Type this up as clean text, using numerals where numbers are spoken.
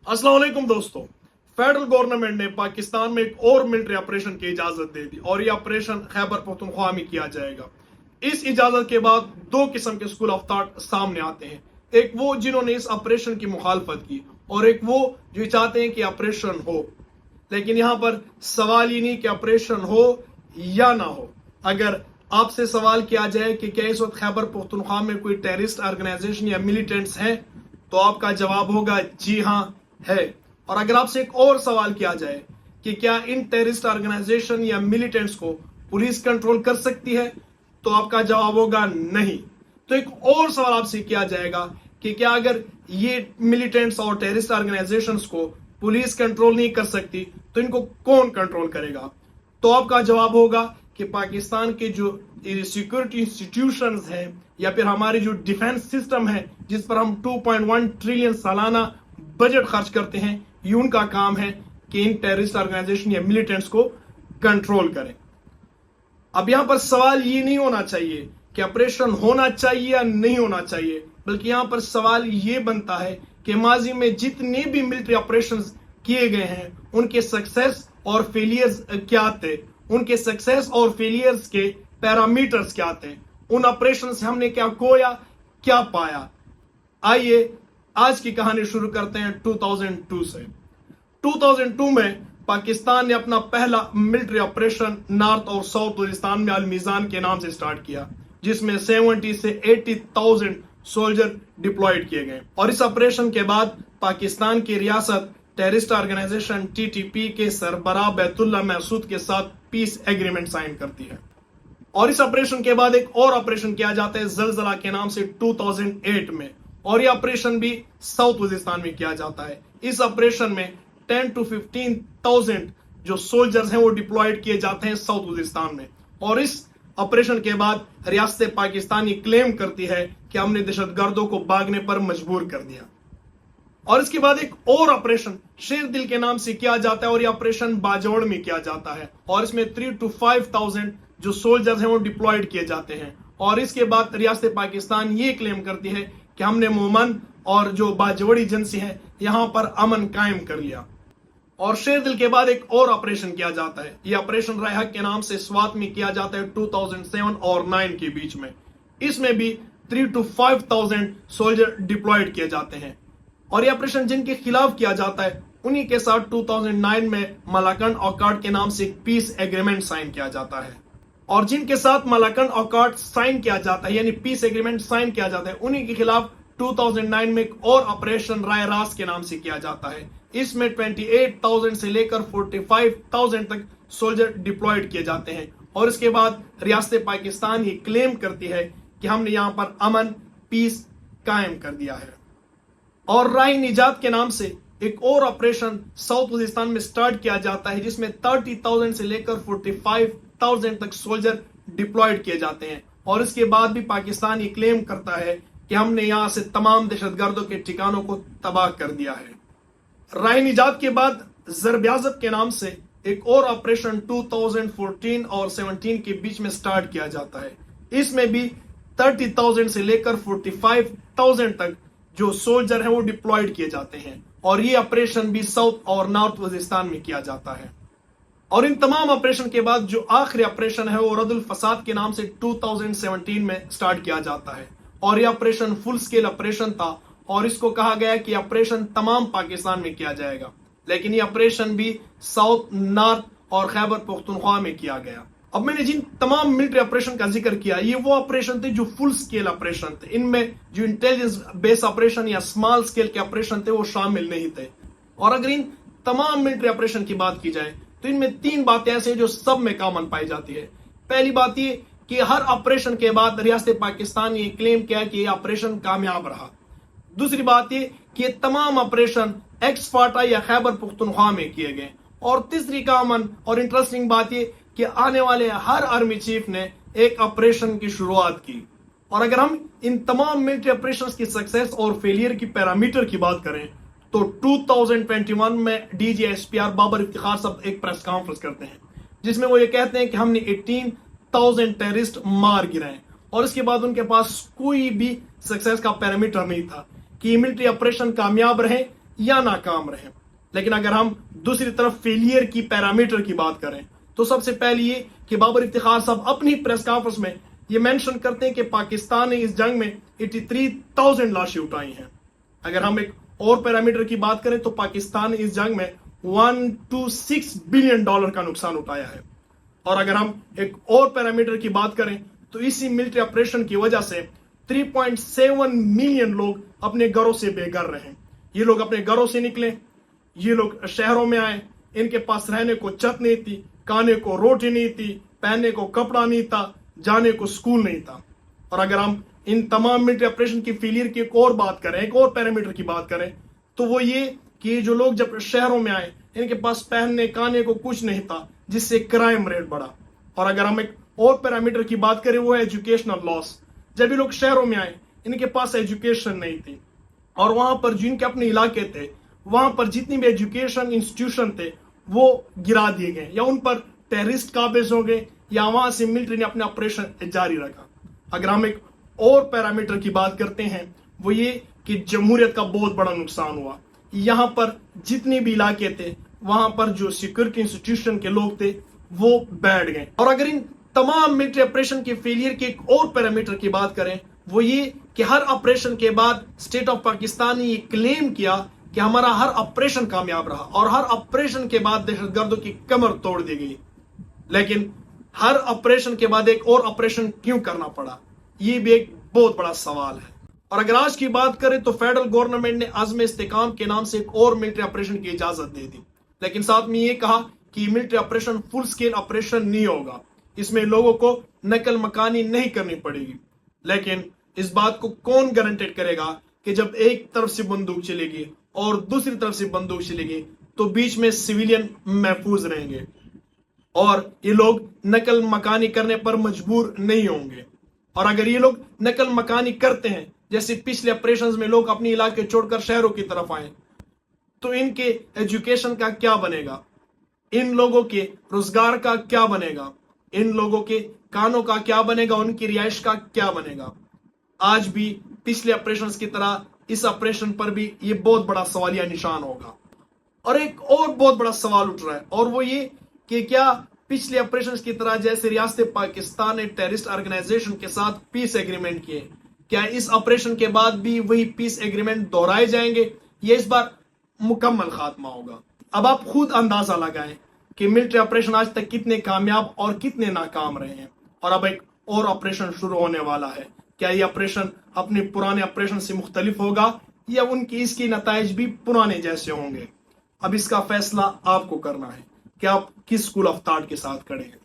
अस्सलाम वालेकुम दोस्तों। फेडरल गवर्नमेंट ने पाकिस्तान में एक और मिलिट्री ऑपरेशन की इजाजत दे दी और यह ऑपरेशन खैबर पख्तूनख्वा में किया जाएगा। इस इजाजत के बाद दो किस्म के स्कूल ऑफ थॉट सामने आते हैं, एक वो जिन्होंने इस ऑपरेशन की मुखालफत की और एक वो जो चाहते हैं कि ऑपरेशन हो। लेकिन यहां पर सवाल ही नहीं कि ऑपरेशन हो या ना हो। अगर आपसे सवाल किया जाए कि क्या इस वक्त खैबर पख्तूनख्वा में कोई टेररिस्ट ऑर्गेनाइजेशन या मिलिटेंट्स हैं, तो आपका जवाब होगा जी हां है। और अगर आपसे एक और सवाल किया जाए कि क्या इन टेररिस्ट ऑर्गेनाइजेशन या मिलिटेंट्स को पुलिस कंट्रोल कर सकती है, तो आपका जवाब होगा नहीं। तो एक और सवाल आपसे किया जाएगा कि क्या अगर ये मिलिटेंट्स और टेररिस्ट ऑर्गेनाइजेशंस को पुलिस कंट्रोल नहीं कर सकती, तो इनको कौन कंट्रोल करेगा? तो आपका जवाब होगा कि पाकिस्तान के जो सिक्योरिटी इंस्टीट्यूशंस हैं या फिर हमारी जो डिफेंस सिस्टम है, जिस पर हम 2.1 ट्रिलियन सालाना बजट खर्च करते हैं, ये उनका काम है कि इन टेररिस्ट ऑर्गेनाइजेशन या मिलिटेंट्स को कंट्रोल करें। अब यहां पर सवाल ये नहीं होना चाहिए कि ऑपरेशन होना चाहिए या नहीं होना चाहिए, बल्कि यहां पर सवाल ये बनता है कि माजी में जितने भी मिलिट्री ऑपरेशंस किए गए हैं, उनके सक्सेस और फेलियर्स क्या थे, उनके सक्सेस और फेलियर्स के पैरामीटर्स क्या थे, उन ऑपरेशन से हमने क्या खोया, क्या पाया। आइए आज की कहानी शुरू करते हैं 2002 से। 2002 में पाकिस्तान ने अपना पहला मिलिट्री ऑपरेशन नॉर्थ और साउथ वजीरिस्तान में अलमीजान के नाम से स्टार्ट किया, जिसमें 70 से 80,000 सोल्जर डिप्लॉयड किए गए। और इस ऑपरेशन के बाद पाकिस्तान की रियासत टेररिस्ट ऑर्गेनाइजेशन TTP के सरबराह बैतुल्लाह महसूद के साथ पीस एग्रीमेंट साइन करती है। और इस ऑपरेशन के बाद एक और ऑपरेशन किया जाता है जलजला के नाम से 2008 में, और यह ऑपरेशन भी साउथ वजीरिस्तान में किया जाता है। इस ऑपरेशन में 10 to 15,000 जो सोल्जर्स हैं वो डिप्लॉयड किए जाते हैं साउथ वजीरिस्तान में। और इस ऑपरेशन के बाद रियासत पाकिस्तानी क्लेम करती है कि हमने दहशतगर्दों को भागने पर मजबूर कर दिया। और इसके बाद एक और ऑपरेशन शेर दिल के नाम से किया जाता है और यह ऑपरेशन बाजौड़ में किया जाता है, और इसमें 3 to 5,000 जो सोल्जर्स हैं वो डिप्लॉयड किए जाते हैं। और इसके बाद रियासत पाकिस्तान ये क्लेम करती है कि हमने मोमन और जो बाजवड़ी एजेंसी है यहां पर अमन कायम कर लिया। और शेर दिल के बाद एक और ऑपरेशन किया जाता है, यह ऑपरेशन रायहक के नाम से स्वात में किया जाता है 2007 और 9 के बीच में। इसमें भी 3 to 5,000 सोल्जर डिप्लॉयड किए जाते हैं। और यह ऑपरेशन जिनके खिलाफ किया जाता है उन्हीं के साथ 2009 में मलाकंड अकॉर्ड के नाम से एक पीस एग्रीमेंट साइन किया जाता है। और जिनके साथ मलाकंड अकॉर्ड साइन किया जाता है यानी पीस एग्रीमेंट साइन किया जाता है, उन्हीं के खिलाफ 2009 में एक और ऑपरेशन राय रास के नाम से किया जाता है। इसमें 28,000 से लेकर 45,000 तक सोल्जर डिप्लॉयड किए जाते हैं। और इसके बाद रियासत पाकिस्तान ही क्लेम करती है कि हमने यहां पर अमन पीस कायम कर दिया है। और राय निजात के नाम से एक और ऑपरेशन साउथ वजीरिस्तान में स्टार्ट किया जाता है, जिसमें 30,000 से लेकर 45,000 तक सोल्जर डिप्लॉयड किए जाते हैं। और इसके बाद भी पाकिस्तान ये क्लेम करता है कि हमने यहां से तमाम दहशतगर्दों के ठिकानों को तबाह कर दिया है। राय निजात के बाद जरब्याजब के नाम से एक और ऑपरेशन 2014 और 17 के बीच में स्टार्ट किया जाता है। इसमें भी 30,000 से लेकर 45,000 तक जो सोल्जर हैं वो डिप्लॉयड किए जाते हैं। और ये ऑपरेशन भी साउथ और नॉर्थ वजीरिस्तान में किया जाता है। और इन तमाम ऑपरेशन के बाद जो आखिरी ऑपरेशन है वो रद्दुल फसाद के नाम से 2017 में स्टार्ट किया जाता है। और यह ऑपरेशन फुल स्केल ऑपरेशन था और इसको कहा गया कि ऑपरेशन तमाम पाकिस्तान में किया जाएगा, लेकिन यह ऑपरेशन भी साउथ, नॉर्थ और खैबर पख्तूनख्वा में किया गया। अब मैंने जिन तमाम मिलिट्री ऑपरेशन का जिक्र किया, ये वो ऑपरेशन थे जो फुल स्केल ऑपरेशन थे। इनमें जो इंटेलिजेंस बेस ऑपरेशन या स्मॉल स्केल के ऑपरेशन थे वो शामिल नहीं थे। और अगर इन तमाम मिलिट्री ऑपरेशन की बात की जाए तो इनमें 3 बातें ऐसे जो सब में कॉमन पाई जाती है। पहली बात ये कि हर ऑपरेशन के बाद रियासत पाकिस्तान ये क्लेम किया कि यह ऑपरेशन कामयाब रहा। दूसरी बात ये कि तमाम ऑपरेशन एक्स फाटा या खैबर पख्तूनख्वा में किए गए। और तीसरी कॉमन और इंटरेस्टिंग बात ये कि आने वाले हर आर्मी चीफ ने एक ऑपरेशन की शुरुआत की। और अगर हम इन तमाम मिलिट्री ऑपरेशंस की सक्सेस और फेलियर की पैरामीटर की बात करें तो 2021 में DGSPR बाबर इफ्तिखार साहब एक प्रेस कॉन्फ्रेंस करते हैं, जिसमें वो ये कहते हैं कि हमने 18,000 टेररिस्ट मार गिराए। और इसके बाद उनके पास कोई भी सक्सेस का पैरामीटर नहीं था कि मिलिट्री ऑपरेशन कामयाब रहे یا नाकाम रहे। लेकिन अगर हम दूसरी तरफ फेलियर की पैरामीटर की बात करें तो सबसे पहले ये कि बाबर इफ्तिखार साहब अपनी प्रेस कॉन्फ्रेंस में ये मेंशन करते हैं कि पाकिस्तान ने इस जंग में 83,000 लाशें उठाई हैं। अगर हम एक और पैरामीटर की बात करें तो पाकिस्तान ने इस जंग में $126 बिलियन का नुकसान उठाया है। और अगर हम एक और पैरामीटर की बात करें तो इसी मिलिट्री ऑपरेशन की वजह से 3.7 मिलियन लोग अपने घरों से बेघर रहे। ये लोग अपने घरों से निकले, ये लोग शहरों में आए, इनके पास रहने को छत नहीं थी, खाने को रोटी नहीं थी, पहनने को कपड़ा नहीं था, जाने को स्कूल नहीं था। और अगर हम इन तमाम मिलिट्री ऑपरेशन की फेलियर की एक और बात करें, एक और पैरामीटर की बात करें तो वो ये कि जो लोग जब शहरों में आए इनके पास पहनने खाने को कुछ नहीं था, जिससे क्राइम रेट बढ़ा। और अगर हम एक और पैरामीटर की बात करें वो है एजुकेशनल लॉस। जब ये लोग शहरों में आए इनके पास एजुकेशन नहीं थी और वहां पर जिनके अपने इलाके थे वहां पर जितनी भी एजुकेशन इंस्टीट्यूशन थे वो गिरा दिए गए या उन पर टेररिस्ट काबिज हो गए या वहां से मिलिट्री ने अपना ऑपरेशन जारी रखा। अगर हम एक और पैरामीटर की बात करते हैं वो ये कि जमहूरियत का बहुत बड़ा नुकसान हुआ। यहां पर जितने भी इलाके थे वहां पर जो सिक्योरिटी इंस्टीट्यूशन के लोग थे वो बैठ गए। और अगर इन तमाम मिलिट्री ऑपरेशन के फेलियर के एक और पैरामीटर की बात करें वो ये कि हर ऑपरेशन के बाद स्टेट ऑफ पाकिस्तान ने ये क्लेम किया कि हमारा हर ऑपरेशन कामयाब रहा और हर ऑपरेशन के बाद दहशतगर्दों की कमर तोड़ दी गई। लेकिन हर ऑपरेशन के बाद एक और ऑपरेशन क्यों करना पड़ा, ये भी एक बहुत बड़ा सवाल है। और अगर आज की बात करें तो फेडरल गवर्नमेंट ने अज़्म इस्तेकाम के नाम से एक और मिलिट्री ऑपरेशन की इजाजत दे दी, लेकिन साथ में ये कहा कि military operation full scale operation नहीं होगा, इसमें लोगों को नकल मकानी नहीं करनी पड़ेगी। लेकिन इस बात को कौन गारंटेड करेगा कि जब एक तरफ से बंदूक चलेगी और दूसरी तरफ से बंदूक चलेगी तो बीच में सिविलियन महफूज रहेंगे और ये लोग नकल मकानी करने पर मजबूर नहीं होंगे। और अगर ये लोग नकल मकानी करते हैं जैसे पिछले ऑपरेशंस में लोग अपने इलाके छोड़कर शहरों की तरफ आए तो इनके एजुकेशन का क्या बनेगा, इन लोगों के रोजगार का क्या बनेगा, इन लोगों के कानों का क्या बनेगा, उनकी रिहाइश का क्या बनेगा। आज भी पिछले ऑपरेशंस की तरह इस ऑपरेशन पर भी ये बहुत बड़ा सवालिया निशान होगा। और एक और बहुत बड़ा सवाल उठ रहा है और वो ये कि क्या पिछले ऑपरेशंस की तरह जैसे रियासत पाकिस्तान ने टेररिस्ट ऑर्गेनाइजेशन के साथ पीस एग्रीमेंट किए, क्या इस ऑपरेशन के बाद भी वही पीस एग्रीमेंट दोहराए जाएंगे या इस बार मुकम्मल खात्मा होगा। अब आप खुद अंदाजा लगाएं कि मिलिट्री ऑपरेशन आज तक कितने कामयाब और कितने नाकाम रहे हैं और अब एक और ऑपरेशन शुरू होने वाला है। क्या ये ऑपरेशन अपने पुराने ऑपरेशन से मुख्तलिफ होगा या उनकी इसके नताइज भी पुराने जैसे होंगे। अब इसका फैसला आपको करना है कि आप किस स्कूल ऑफ थॉट के साथ खड़े हैं।